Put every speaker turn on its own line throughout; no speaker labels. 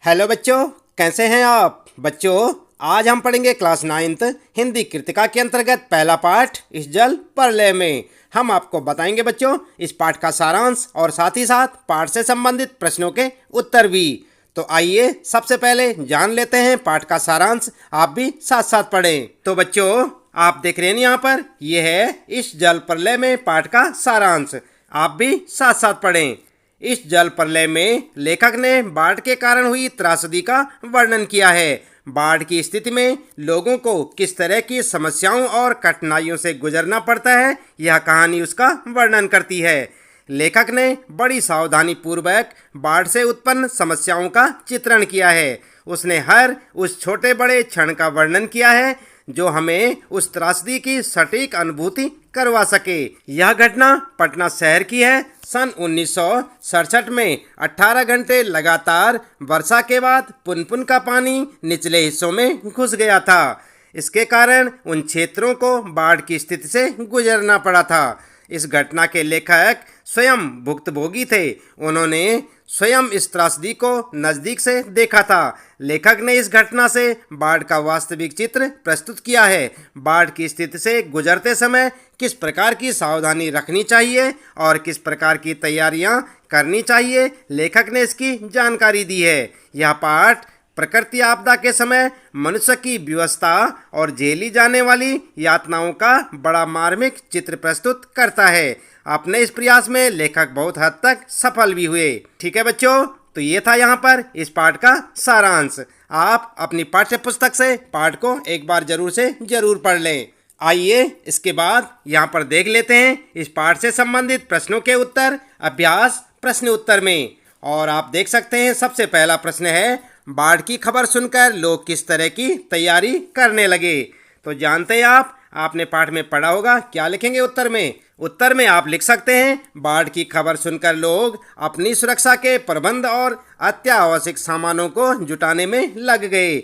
Hello बच्चों, कैसे हैं आप बच्चों। आज हम पढ़ेंगे क्लास 9th हिंदी कृतिका के अंतर्गत पहला पाठ इस जल प्रलय में। हम आपको बताएंगे बच्चों इस पाठ का सारांश और साथ ही साथ पाठ से संबंधित प्रश्नों के उत्तर भी। तो आइए सबसे पहले जान लेते हैं पाठ का सारांश। आप भी साथ साथ पढ़ें। तो बच्चों आप देख रहे हैं यहाँ पर, यह है इस जल प्रलय में पाठ का सारांश। आप भी साथ साथ पढ़ें। इस जल प्रलय में लेखक ने बाढ़ के कारण हुई त्रासदी का वर्णन किया है। बाढ़ की स्थिति में लोगों को किस तरह की समस्याओं और कठिनाइयों से गुजरना पड़ता है, यह कहानी उसका वर्णन करती है। लेखक ने बड़ी सावधानी पूर्वक बाढ़ से उत्पन्न समस्याओं का चित्रण किया है। उसने हर उस छोटे बड़े क्षण का वर्णन किया है जो हमें उस त्रासदी की सटीक अनुभूति करवा सके। यह घटना पटना शहर की है। सन 1967 में 18 घंटे लगातार वर्षा के बाद पुनपुन का पानी निचले हिस्सों में घुस गया था। इसके कारण उन क्षेत्रों को बाढ़ की स्थिति से गुजरना पड़ा था। इस घटना के लेखक स्वयं भुक्तभोगी थे। उन्होंने स्वयं इस त्रासदी को नज़दीक से देखा था। लेखक ने इस घटना से बाढ़ का वास्तविक चित्र प्रस्तुत किया है। बाढ़ की स्थिति से गुजरते समय किस प्रकार की सावधानी रखनी चाहिए और किस प्रकार की तैयारियां करनी चाहिए, लेखक ने इसकी जानकारी दी है। यह पाठ प्रकृति आपदा के समय मनुष्य की व्यवस्था और झेली जाने वाली यातनाओं का बड़ा मार्मिक चित्र प्रस्तुत करता है। अपने इस प्रयास में लेखक बहुत हद तक सफल भी हुए। ठीक है बच्चों, तो ये था यहाँ पर इस पाठ का सारांश। आप अपनी पाठ्य पुस्तक से पाठ को एक बार जरूर पढ़ लें। आइए इसके बाद यहाँ पर देख लेते हैं इस पाठ से संबंधित प्रश्नों के उत्तर अभ्यास प्रश्न उत्तर में। और आप देख सकते हैं सबसे पहला प्रश्न है, बाढ़ की खबर सुनकर लोग किस तरह की तैयारी करने लगे। तो जानते हैं आपने पाठ में पढ़ा होगा। क्या लिखेंगे उत्तर में? उत्तर में आप लिख सकते हैं, बाढ़ की खबर सुनकर लोग अपनी सुरक्षा के प्रबंध और अत्यावश्यक सामानों को जुटाने में लग गए।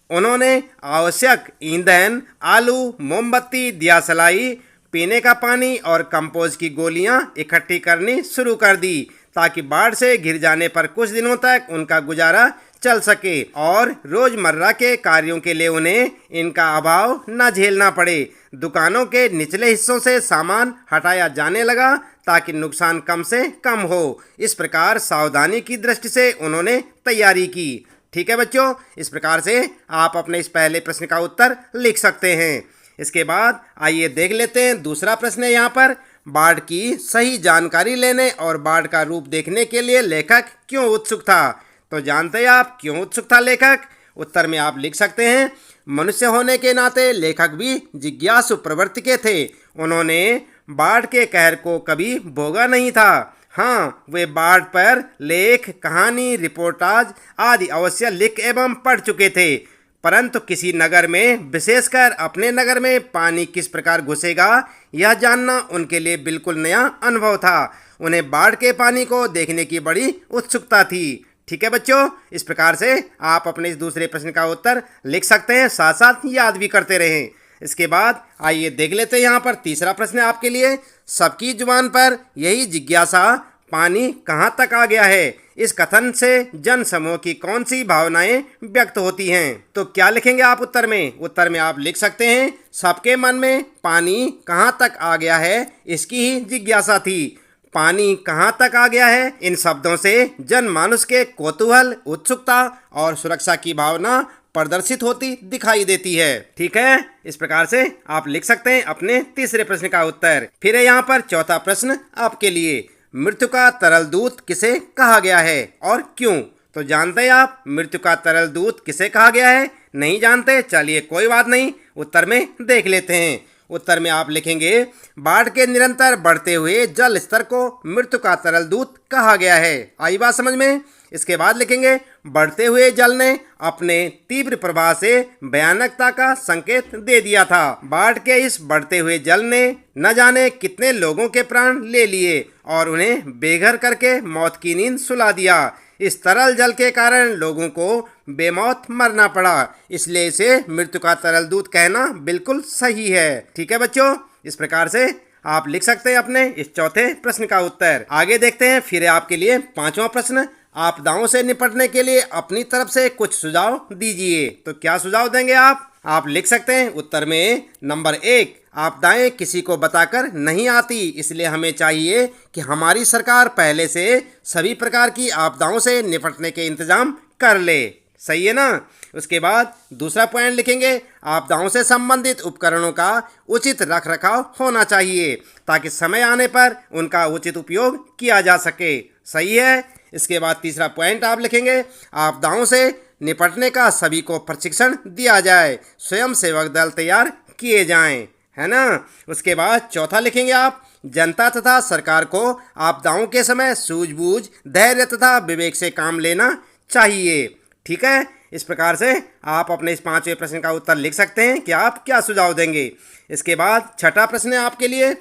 उन्होंने आवश्यक ईंधन, आलू, मोमबत्ती, दियासलाई, पीने का पानी और कंपोस्ट की गोलियां इकट्ठी करनी शुरू कर दी ताकि बाढ़ से घिर जाने पर कुछ दिनों तक उनका गुजारा चल सके और रोजमर्रा के कार्यों के लिए उन्हें इनका अभाव न झेलना पड़े। दुकानों के निचले हिस्सों से सामान हटाया जाने लगा ताकि नुकसान कम से कम हो। इस प्रकार सावधानी की दृष्टि से उन्होंने तैयारी की। ठीक है बच्चों, इस प्रकार से आप अपने इस पहले प्रश्न का उत्तर लिख सकते हैं। इसके बाद आइए देख लेते हैं दूसरा प्रश्न है यहाँ पर, बाढ़ की सही जानकारी लेने और बाढ़ का रूप देखने के लिए लेखक क्यों उत्सुक था। तो जानते हैं आप क्यों उत्सुक था लेखक? उत्तर में आप लिख सकते हैं, मनुष्य होने के नाते लेखक भी जिज्ञासु प्रवृत्ति के थे। उन्होंने बाढ़ के कहर को कभी भोगा नहीं था। हाँ, वे बाढ़ पर लेख, कहानी, रिपोर्टाज आदि अवश्य लिख एवं पढ़ चुके थे, परंतु किसी नगर में, विशेषकर अपने नगर में पानी किस प्रकार घुसेगा यह जानना उनके लिए बिल्कुल नया अनुभव था। उन्हें बाढ़ के पानी को देखने की बड़ी उत्सुकता थी। ठीक है बच्चों, इस प्रकार से आप अपने इस दूसरे प्रश्न का उत्तर लिख सकते हैं, साथ साथ याद भी करते रहें। इसके बाद आइए देख लेते हैं यहाँ पर तीसरा प्रश्न है आपके लिए, सबकी जुबान पर यही जिज्ञासा पानी कहाँ तक आ गया है। इस कथन से जन समूह की कौन सी भावनाएं व्यक्त होती हैं। तो क्या लिखेंगे आप उत्तर में? उत्तर में आप लिख सकते हैं, सबके मन में पानी कहाँ तक आ गया है इसकी ही जिज्ञासा थी। पानी कहाँ तक आ गया है, इन शब्दों से जनमानस के कौतूहल, उत्सुकता और सुरक्षा की भावना प्रदर्शित होती दिखाई देती है। ठीक है, इस प्रकार से आप लिख सकते हैं अपने तीसरे प्रश्न का उत्तर। फिर है यहाँ पर चौथा प्रश्न आपके लिए, मृत्यु का तरल दूत किसे कहा गया है और क्यों। तो जानते हैं आप मृत्यु का तरल दूत किसे कहा गया है? नहीं जानते? चलिए कोई बात नहीं, उत्तर में देख लेते हैं। उत्तर में आप लिखेंगे, बाढ़ के निरंतर बढ़ते हुए जल स्तर को मृत्यु का तरल दूत कहा गया है। आई बात समझ में? इसके बाद लिखेंगे, बढ़ते हुए जल ने अपने तीव्र प्रवाह से भयानकता का संकेत दे दिया था। बाढ़ के इस बढ़ते हुए जल ने न जाने कितने लोगों के प्राण ले लिए और उन्हें बेघर करके मौत की नींद सुला दिया। इस तरल जल के कारण लोगों को बेमौत मरना पड़ा, इसलिए इसे मृत्यु का तरल दूत कहना बिल्कुल सही है। ठीक है बच्चों, इस प्रकार से आप लिख सकते हैं अपने इस चौथे प्रश्न का उत्तर। आगे देखते हैं फिर आपके लिए पांचवा प्रश्न आपदाओं से निपटने के लिए अपनी तरफ से कुछ सुझाव दीजिए। तो क्या सुझाव देंगे आप लिख सकते हैं उत्तर में नंबर 1, आपदाएं किसी को बताकर नहीं आती, इसलिए हमें चाहिए कि हमारी सरकार पहले से सभी प्रकार की आपदाओं से निपटने के इंतजाम कर ले। सही है ना। उसके बाद दूसरा पॉइंट लिखेंगे, आपदाओं से संबंधित उपकरणों का उचित रख रखाव होना चाहिए ताकि समय आने पर उनका उचित उपयोग किया जा सके। सही है। इसके बाद तीसरा पॉइंट आप लिखेंगे, आपदाओं से निपटने का सभी को प्रशिक्षण दिया जाए, स्वयं सेवक दल तैयार किए जाएं, है ना। उसके बाद चौथा लिखेंगे आप, जनता तथा सरकार को आपदाओं के समय सूझबूझ, धैर्य तथा विवेक से काम लेना चाहिए। ठीक है। इस प्रकार से आप अपने इस 5वें प्रश्न का उत्तर लिख सकते हैं कि आप क्या सुझाव देंगे। इसके बाद छठा प्रश्न है आपके लिए,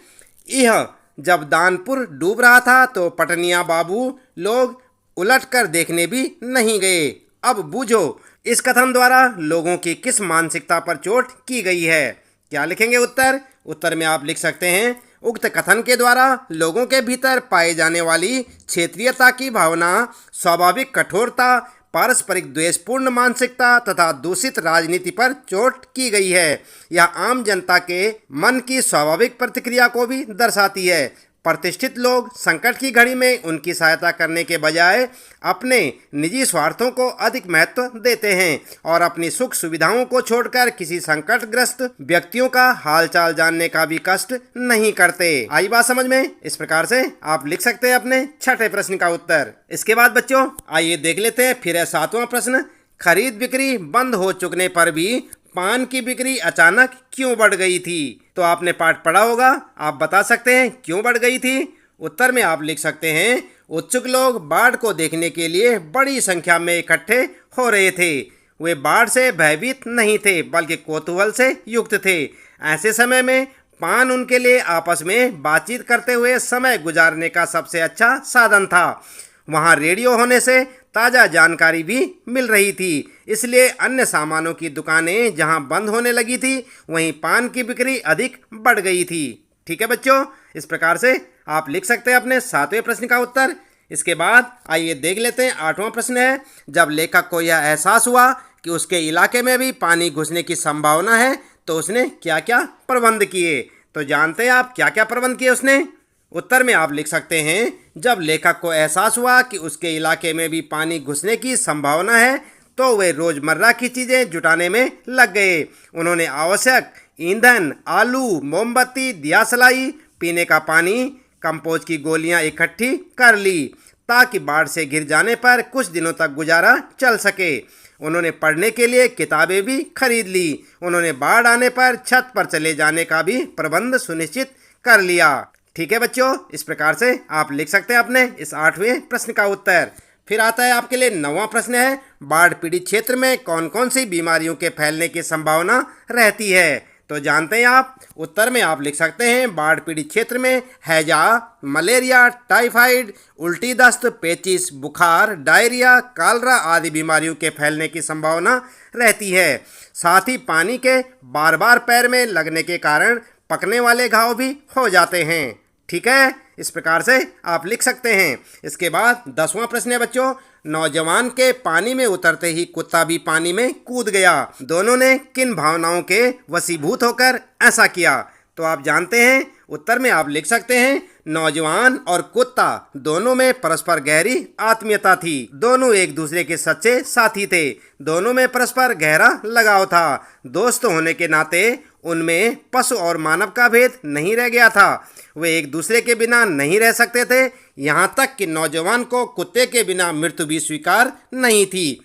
यह जब दानपुर डूब रहा था तो पटनिया बाबू लोग उलट कर देखने भी नहीं गए, अब बूझो इस कथन द्वारा लोगों की किस मानसिकता पर चोट की गई है। क्या लिखेंगे उत्तर में आप लिख सकते हैं, उक्त कथन के द्वारा लोगों के भीतर पाए जाने वाली क्षेत्रीयता की भावना, स्वाभाविक कठोरता, पारस्परिक द्वेषपूर्ण मानसिकता तथा दूषित राजनीति पर चोट की गई है। यह आम जनता के मन की स्वाभाविक प्रतिक्रिया को भी दर्शाती है। प्रतिष्ठित लोग संकट की घड़ी में उनकी सहायता करने के बजाय अपने निजी स्वार्थों को अधिक महत्व देते हैं और अपनी सुख सुविधाओं को छोड़कर किसी संकटग्रस्त व्यक्तियों का हालचाल जानने का भी कष्ट नहीं करते। आई बात समझ में। इस प्रकार से आप लिख सकते हैं अपने छठे प्रश्न का उत्तर। इसके बाद बच्चों आइए देख लेते हैं फिर है 7वां प्रश्न, खरीद बिक्री बंद हो चुकने पर भी पान की बिक्री अचानक क्यों बढ़ गई थी। तो आपने पाठ पढ़ा होगा, आप बता सकते हैं क्यों बढ़ गई थी। उत्तर में आप लिख सकते हैं, उत्सुक लोग बाढ़ को देखने के लिए बड़ी संख्या में इकट्ठे हो रहे थे। वे बाढ़ से भयभीत नहीं थे बल्कि कौतूहल से युक्त थे। ऐसे समय में पान उनके लिए आपस में बातचीत करते हुए समय गुजारने का सबसे अच्छा साधन था। वहाँ रेडियो होने से ताज़ा जानकारी भी मिल रही थी, इसलिए अन्य सामानों की दुकानें जहां बंद होने लगी थी वहीं पान की बिक्री अधिक बढ़ गई थी। ठीक है बच्चों। इस प्रकार से आप लिख सकते हैं अपने 7वें प्रश्न का उत्तर। इसके बाद आइए देख लेते हैं 8वां प्रश्न है, जब लेखक को यह एहसास हुआ कि उसके इलाके में भी पानी घुसने की संभावना है तो उसने क्या क्या प्रबंध किए। तो जानते हैं आप क्या क्या प्रबंध किए उसने। उत्तर में आप लिख सकते हैं, जब लेखक को एहसास हुआ कि उसके इलाके में भी पानी घुसने की संभावना है तो वे रोजमर्रा की चीजें जुटाने में लग गए। उन्होंने आवश्यक ईंधन, आलू, मोमबत्ती, दियासलाई, पीने का पानी, कंपोज की गोलियां इकट्ठी कर ली ताकि बाढ़ से घिर जाने पर कुछ दिनों तक गुजारा चल सके। उन्होंने पढ़ने के लिए किताबें भी खरीद ली। उन्होंने बाढ़ आने पर छत पर चले जाने का भी प्रबंध सुनिश्चित कर लिया। ठीक है बच्चों। इस प्रकार से आप लिख सकते हैं अपने इस 8वें प्रश्न का उत्तर। फिर आता है आपके लिए 9वां प्रश्न है, बाढ़ पीड़ित क्षेत्र में कौन कौन सी बीमारियों के फैलने की संभावना रहती है। तो जानते हैं आप। उत्तर में आप लिख सकते हैं, बाढ़ पीड़ित क्षेत्र में हैजा, मलेरिया, टाइफाइड, उल्टी दस्त, पेचिश, बुखार, डायरिया, कालरा आदि बीमारियों के फैलने की संभावना रहती है। साथ ही पानी के बार बार पैर में लगने के कारण पकने वाले घाव भी हो जाते हैं। ठीक है। इस प्रकार से आप लिख सकते हैं। इसके बाद 10वां प्रश्न है बच्चों, नौजवान के पानी में उतरते ही कुत्ता भी पानी में कूद गया, दोनों ने किन भावनाओं के वशीभूत होकर ऐसा किया। तो आप जानते हैं। उत्तर में आप लिख सकते हैं, नौजवान और कुत्ता दोनों में परस्पर गहरी आत्मीयता थी। दोनों एक दूसरे के सच्चे साथी थे। दोनों में परस्पर गहरा लगाव था। दोस्त होने के नाते उनमें पशु और मानव का भेद नहीं रह गया था। वे एक दूसरे के बिना नहीं रह सकते थे, यहाँ तक कि नौजवान को कुत्ते के बिना मृत्यु भी स्वीकार नहीं थी।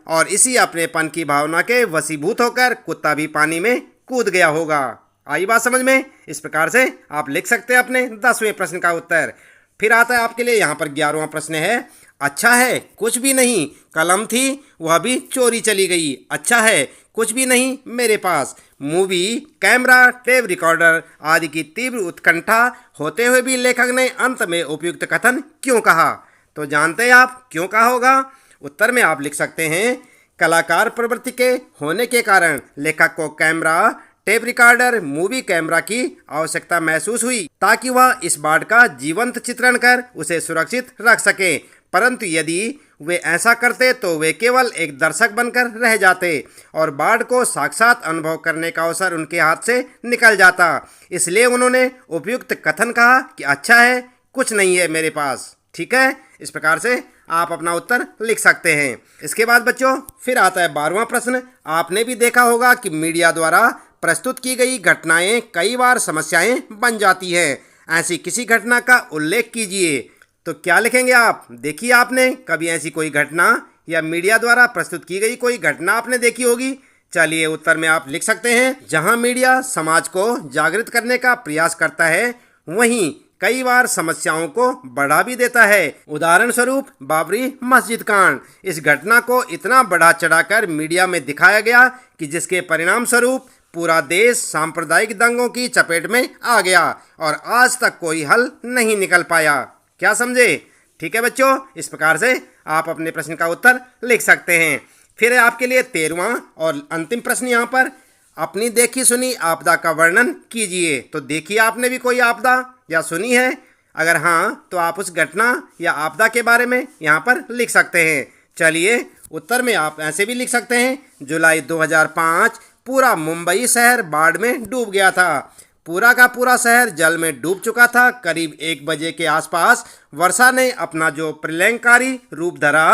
और इसी अपनेपन की भावना के वशीभूत होकर कुत्ता भी पानी में कूद गया होगा। आई बात समझ में। इस प्रकार से आप लिख सकते हैं अपने 10वें प्रश्न का उत्तर। फिर आता है आपके लिए यहाँ पर 11वां प्रश्न है, अच्छा है कुछ भी नहीं, कलम थी वह भी चोरी चली गई। अच्छा है कुछ भी नहीं मेरे पास। मूवी, कैमरा, टेप रिकॉर्डर आदि की तीव्र उत्कंठा होते हुए भी लेखक ने अंत में उपयुक्त कथन क्यों कहा। तो जानते हैं आप क्यों कहा होगा। उत्तर में आप लिख सकते हैं, कलाकार प्रवृत्ति के होने के कारण लेखक को camera, tape recorder, movie camera की आवश्यकता महसूस हुई ताकि वह इस बाढ़ का जीवंत चित्रण कर उसे सुरक्षित रख सके। परंतु यदि वे ऐसा करते तो वे केवल एक दर्शक बनकर रह जाते और बाढ़ को साक्षात अनुभव करने का अवसर उनके हाथ से निकल जाता। इसलिए उन्होंने उपयुक्त कथन कहा कि अच्छा है, कुछ नहीं है मेरे पास। ठीक है, इस प्रकार से आप अपना उत्तर लिख सकते हैं। इसके बाद बच्चों फिर आता है 12वां प्रश्न। आपने भी देखा होगा कि मीडिया द्वारा प्रस्तुत की गई घटनाएं कई बार समस्याएं बन जाती हैं। ऐसी किसी घटना का उल्लेख कीजिए। तो क्या लिखेंगे आप? देखिए, आपने कभी ऐसी कोई घटना या मीडिया द्वारा प्रस्तुत की गई कोई घटना आपने देखी होगी। चलिए, उत्तर में आप लिख सकते हैं, जहां मीडिया समाज को जागृत करने का प्रयास करता है वहीं कई बार समस्याओं को बढ़ा भी देता है। उदाहरण स्वरूप बाबरी मस्जिद कांड। इस घटना को इतना बढ़ा चढ़ाकर मीडिया में दिखाया गया कि जिसके परिणाम स्वरूप पूरा देश सांप्रदायिक दंगों की चपेट में आ गया और आज तक कोई हल नहीं निकल पाया। क्या समझे? ठीक है बच्चों, इस प्रकार से आप अपने प्रश्न का उत्तर लिख सकते हैं। फिर है आपके लिए 13वां और अंतिम प्रश्न। यहाँ पर अपनी देखी सुनी आपदा का वर्णन कीजिए। तो देखिए, आपने भी कोई आपदा या सुनी है? अगर हाँ, तो आप उस घटना या आपदा के बारे में यहाँ पर लिख सकते हैं। चलिए, उत्तर में आप ऐसे भी लिख सकते हैं, जुलाई 2005 पूरा मुंबई शहर बाढ़ में डूब गया था। पूरा का पूरा शहर जल में डूब चुका था। करीब 1 बजे के आसपास वर्षा ने अपना जो प्रलयंकारी रूप धरा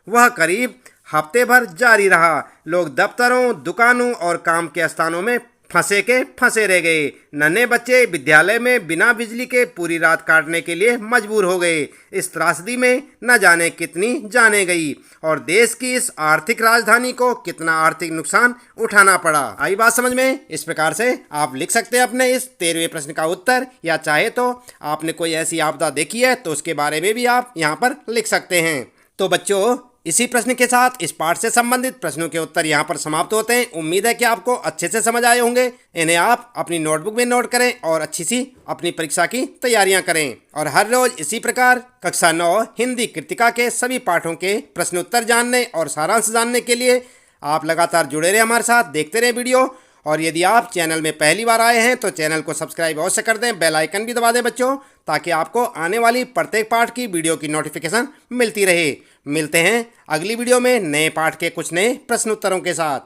वह करीब हफ्ते भर जारी रहा। लोग दफ्तरों, दुकानों और काम के स्थानों में फंसे रह गए। नन्हे बच्चे विद्यालय में बिना बिजली के पूरी रात काटने के लिए मजबूर हो गए। इस त्रासदी में न जाने कितनी जानें गई और देश की इस आर्थिक राजधानी को कितना आर्थिक नुकसान उठाना पड़ा। आई बात समझ में? इस प्रकार से आप लिख सकते हैं अपने इस 13वें प्रश्न का उत्तर, या चाहे तो आपने कोई ऐसी आपदा देखी है तो उसके बारे में भी आप यहाँ पर लिख सकते हैं। तो बच्चों, इसी प्रश्न के साथ इस पाठ से संबंधित प्रश्नों के उत्तर यहाँ पर समाप्त होते हैं। उम्मीद है कि आपको अच्छे से समझ आए होंगे। इन्हें आप अपनी नोटबुक में नोट करें और अच्छी सी अपनी परीक्षा की तैयारियां करें। और हर रोज इसी प्रकार कक्षा 9 हिंदी कृतिका के सभी पाठों के प्रश्न उत्तर जानने और सारांश जानने के लिए आप लगातार जुड़े रहे हमारे साथ, देखते रहे वीडियो। और यदि आप चैनल में पहली बार आए हैं तो चैनल को सब्सक्राइब अवश्य कर दें, बेल आइकन भी दबा दें बच्चों, ताकि आपको आने वाली प्रत्येक पाठ की वीडियो की नोटिफिकेशन मिलती रहे। मिलते हैं अगली वीडियो में नए पाठ के कुछ नए प्रश्न उत्तरों के साथ।